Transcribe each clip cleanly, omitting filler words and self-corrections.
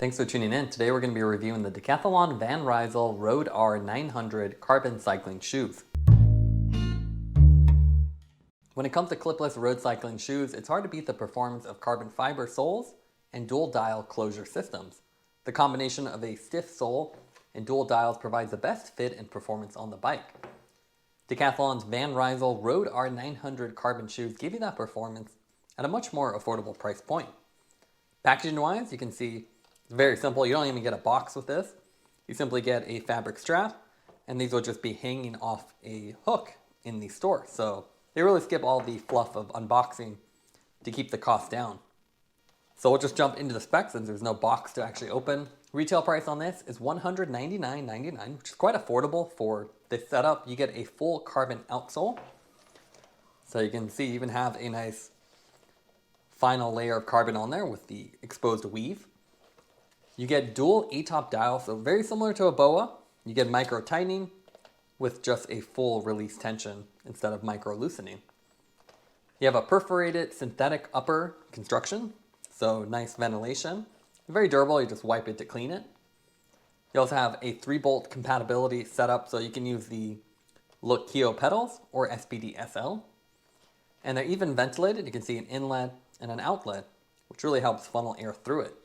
Thanks for tuning in. Today we're going to be reviewing the Decathlon Van Rysel RoadR 900 carbon cycling shoes. When it comes to clipless road cycling shoes, it's hard to beat the performance of carbon fiber soles and dual dial closure systems. The combination of a stiff sole and dual dials provides the best fit and performance on the bike. Decathlon's Van Rysel RoadR 900 carbon shoes give you that performance at a much more affordable price point. Packaging wise, you can see it's very simple. You don't even get a box with this. You simply get a fabric strap, and these will just be hanging off a hook in the store. So they really skip all the fluff of unboxing to keep the cost down. So we'll just jump into the specs since there's no box to actually open. Retail price on this is $199.99, which is quite affordable for this setup. You get a full carbon outsole. So you can see you even have a nice final layer of carbon on there with the exposed weave. You get dual ATOP dials, so very similar to a BOA. You get micro tightening with just a full release tension instead of micro loosening. You have a perforated synthetic upper construction, so nice ventilation. Very durable, you just wipe it to clean it. You also have a 3-bolt compatibility setup, so you can use the LOOK Keo pedals or SPD-SL. And they're even ventilated. You can see an inlet and an outlet, which really helps funnel air through it.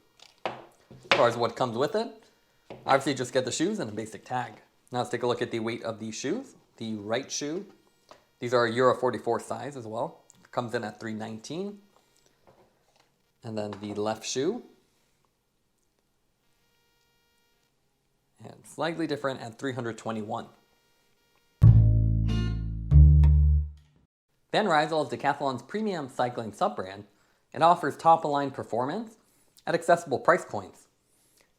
As far as what comes with it, obviously just get the shoes and a basic tag. Now let's take a look at the weight of these shoes. The right shoe, these are a Euro 44 size as well. Comes in at 319. And then the left shoe, and slightly different at 321. Van Rysel is Decathlon's premium cycling sub-brand and offers top-of-line performance at accessible price points.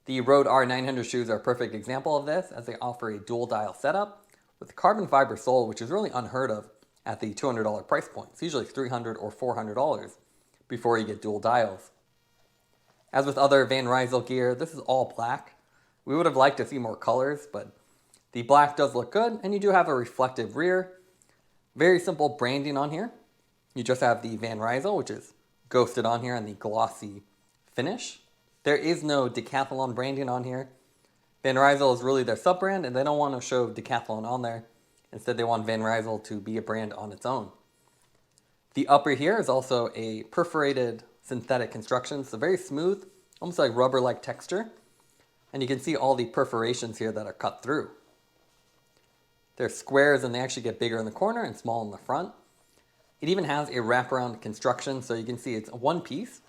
The RoadR 900 shoes are a perfect example of this, as they offer a dual dial setup with carbon fiber sole, which is really unheard of at the $200 price point. It's usually $300 or $400 before you get dual dials. As with other Van Rysel gear, this is all black. We would have liked to see more colors, but the black does look good, and you do have a reflective rear. Very simple branding on here. You just have the Van Rysel, which is ghosted on here, and the glossy finish. There is no Decathlon branding on here. Van Rysel is really their sub-brand, and they don't want to show Decathlon on there. Instead, they want Van Rysel to be a brand on its own. The upper here is also a perforated synthetic construction, so very smooth, almost like rubber-like texture. And you can see all the perforations here that are cut through. They're squares, and they actually get bigger in the corner and small in the front. It even has a wraparound construction, so you can see it's one piece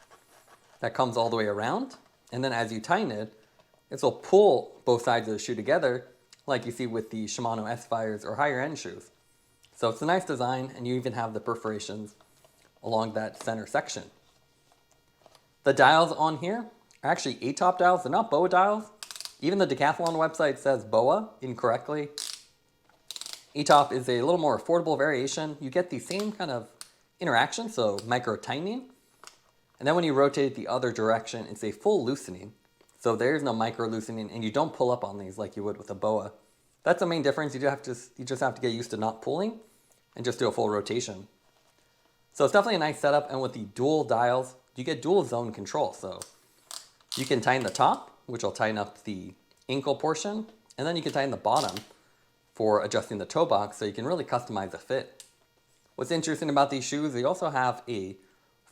that comes all the way around, and then as you tighten it, this will pull both sides of the shoe together like you see with the Shimano S-PHYREs or higher end shoes. So it's a nice design, and you even have the perforations along that center section. The dials on here are actually ATOP dials, they're not BOA dials. Even the Decathlon website says BOA incorrectly. ATOP is a little more affordable variation. You get the same kind of interaction, so micro tightening. And then when you rotate the other direction, it's a full loosening. So there's no micro loosening, and you don't pull up on these like you would with a BOA. That's the main difference. You just have to get used to not pulling and just do a full rotation. So it's definitely a nice setup, and with the dual dials, you get dual zone control. So you can tighten the top, which will tighten up the ankle portion, and then you can tighten the bottom for adjusting the toe box, so you can really customize the fit. What's interesting about these shoes, they also have a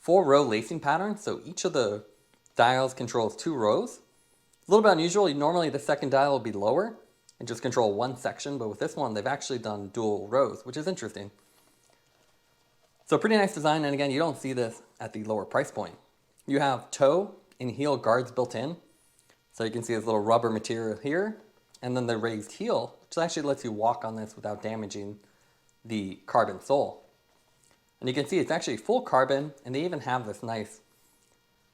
4-row lacing pattern, so each of the dials controls 2 rows. A little bit unusual. Normally the second dial will be lower and just control one section, but with this one they've actually done dual rows, which is interesting. So pretty nice design, and again, you don't see this at the lower price point. You have toe and heel guards built in, so you can see this little rubber material here, and then the raised heel, which actually lets you walk on this without damaging the carbon sole. And you can see it's actually full carbon, and they even have this nice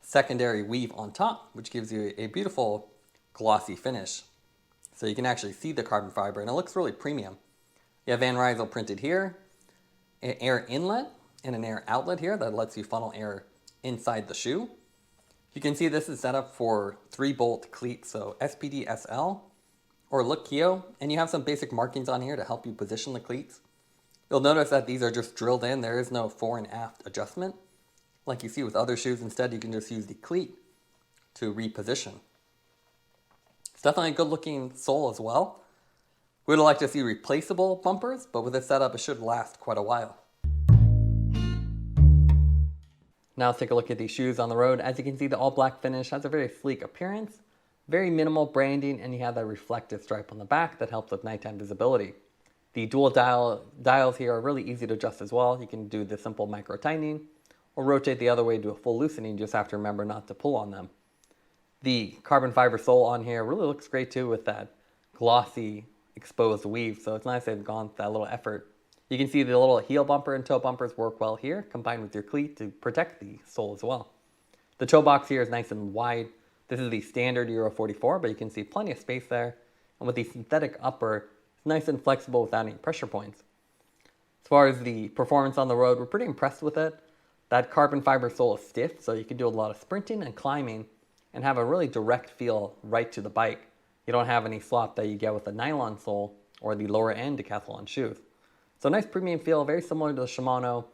secondary weave on top, which gives you a beautiful glossy finish. So you can actually see the carbon fiber, and it looks really premium. You have Van Rysel printed here, an air inlet and an air outlet here that lets you funnel air inside the shoe. You can see this is set up for 3-bolt cleats, so SPD-SL or LOOK Keo, and you have some basic markings on here to help you position the cleats. You'll notice that these are just drilled in. There is no fore and aft adjustment like you see with other shoes. Instead, you can just use the cleat to reposition. Definitely a good looking sole as well. We would like to see replaceable bumpers, but with this setup, it should last quite a while. Now let's take a look at these shoes on the road. As you can see, the all black finish has a very sleek appearance, very minimal branding, and you have that reflective stripe on the back that helps with nighttime visibility. The dual dials here are really easy to adjust as well. You can do the simple micro tightening or rotate the other way to do a full loosening. You just have to remember not to pull on them. The carbon fiber sole on here really looks great too with that glossy exposed weave, so it's nice they've gone that little effort. You can see the little heel bumper and toe bumpers work well here, combined with your cleat to protect the sole as well. The toe box here is nice and wide. This is the standard Euro 44, but you can see plenty of space there. And with the synthetic upper, it's nice and flexible without any pressure points. As far as the performance on the road, we're pretty impressed with it. That carbon fiber sole is stiff, so you can do a lot of sprinting and climbing and have a really direct feel right to the bike. You don't have any slop that you get with a nylon sole or the lower end Decathlon shoes. So nice premium feel, very similar to the Shimano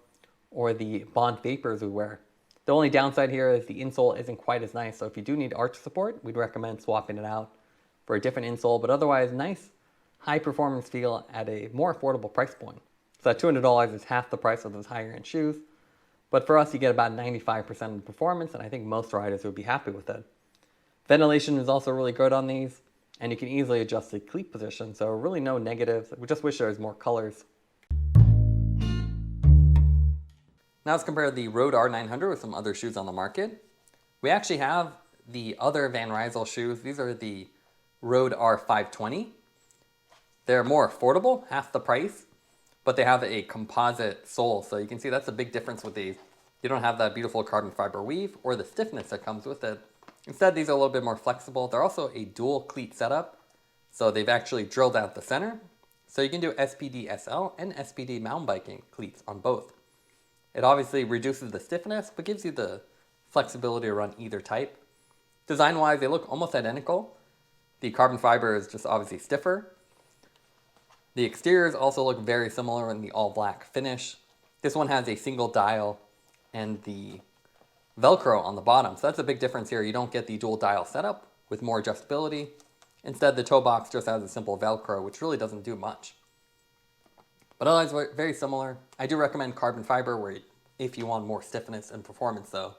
or the Bond Vapors we wear. The only downside here is the insole isn't quite as nice, so if you do need arch support, we'd recommend swapping it out for a different insole, but otherwise nice high performance feel at a more affordable price point. So that $200 is half the price of those higher end shoes, but for us you get about 95% of the performance, and I think most riders would be happy with it. Ventilation is also really good on these, and you can easily adjust the cleat position, so really no negatives. We just wish there was more colors. Now let's compare the RoadR 900 with some other shoes on the market. We actually have the other Van Rysel shoes. These are the RoadR 520. They're more affordable, half the price, but they have a composite sole. So you can see that's a big difference with these. You don't have that beautiful carbon fiber weave or the stiffness that comes with it. Instead, these are a little bit more flexible. They're also a dual cleat setup. So they've actually drilled out the center. So you can do SPD-SL and SPD mountain biking cleats on both. It obviously reduces the stiffness, but gives you the flexibility to run either type. Design-wise, they look almost identical. The carbon fiber is just obviously stiffer. The exteriors also look very similar in the all-black finish. This one has a single dial and the Velcro on the bottom, so that's a big difference here. You don't get the dual dial setup with more adjustability. Instead, the toe box just has a simple Velcro, which really doesn't do much. But otherwise, very similar. I do recommend carbon fiber if you want more stiffness and performance though.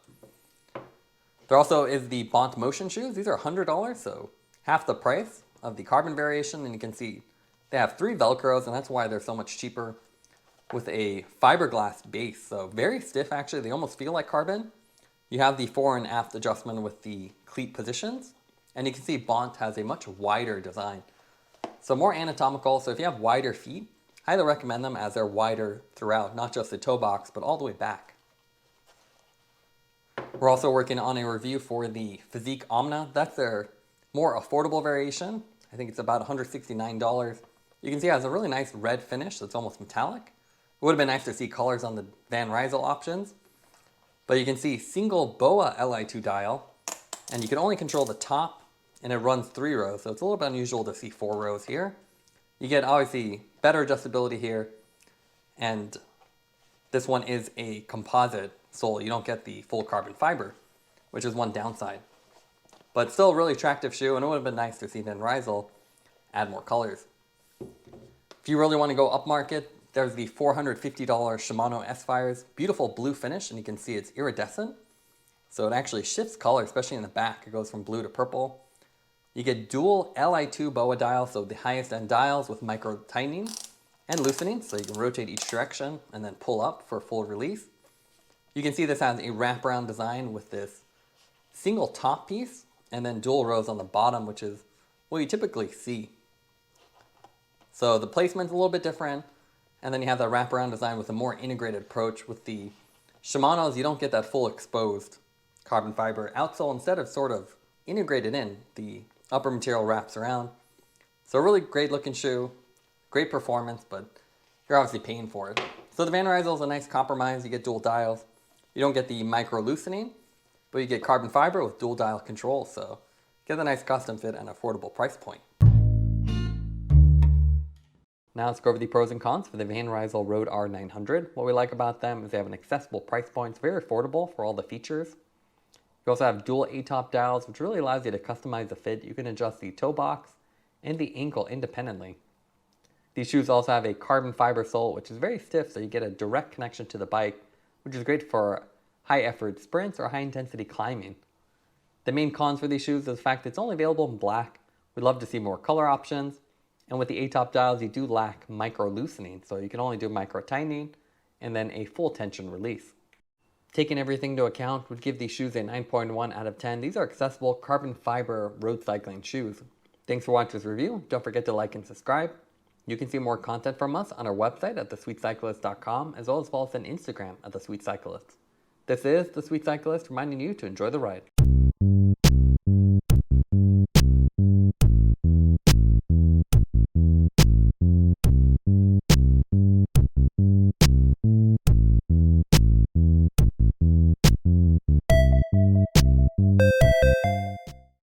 There also is the Bont Motion shoes. These are $100, so half the price of the carbon variation. And you can see they have 3 Velcros, and that's why they're so much cheaper, with a fiberglass base. So very stiff actually, they almost feel like carbon. You have the fore and aft adjustment with the cleat positions. And you can see Bont has a much wider design. So more anatomical, so if you have wider feet, highly recommend them as they're wider throughout, not just the toe box, but all the way back. We're also working on a review for the Fizik Omna. That's their more affordable variation. I think it's about $169. You can see it has a really nice red finish that's almost metallic. It would have been nice to see colors on the Van Rysel options. But you can see single BOA Li2 dial, and you can only control the top, and it runs 3 rows, so it's a little bit unusual to see 4 rows here. You get obviously better adjustability here, and this one is a composite sole. You don't get the full carbon fiber, which is one downside. But still a really attractive shoe, and it would have been nice to see Van Rysel add more colors. If you really want to go upmarket, there's the $450 Shimano S-PHYREs. Beautiful blue finish, and you can see it's iridescent. So it actually shifts color, especially in the back. It goes from blue to purple. You get dual Li2 BOA dials, so the highest end dials with micro tightening and loosening, so you can rotate each direction and then pull up for full release. You can see this has a wraparound design with this single top piece and then dual rows on the bottom, which is what you typically see. So the placement's a little bit different, and then you have that wraparound design with a more integrated approach. With the Shimanos, you don't get that full exposed carbon fiber outsole. Instead of sort of integrated in, the upper material wraps around. So a really great looking shoe, great performance, but you're obviously paying for it. So the Van Rysel is a nice compromise. You get dual dials. You don't get the micro loosening, but you get carbon fiber with dual dial control. So get a nice custom fit and affordable price point. Now let's go over the pros and cons for the Van Rysel RoadR 900. What we like about them is they have an accessible price point. It's very affordable for all the features. You also have dual ATOP dials, which really allows you to customize the fit. You can adjust the toe box and the ankle independently. These shoes also have a carbon fiber sole, which is very stiff, so you get a direct connection to the bike, which is great for high effort sprints or high intensity climbing. The main cons for these shoes is the fact it's only available in black. We'd love to see more color options. And with the ATOP dials, you do lack micro loosening, so you can only do micro tightening and then a full tension release. Taking everything into account would give these shoes a 9.1 out of 10. These are accessible carbon fiber road cycling shoes. Thanks for watching this review. Don't forget to like and subscribe. You can see more content from us on our website at thesweetcyclist.com, as well as follow us on Instagram at thesweetcyclist. This is The Sweet Cyclist, reminding you to enjoy the ride.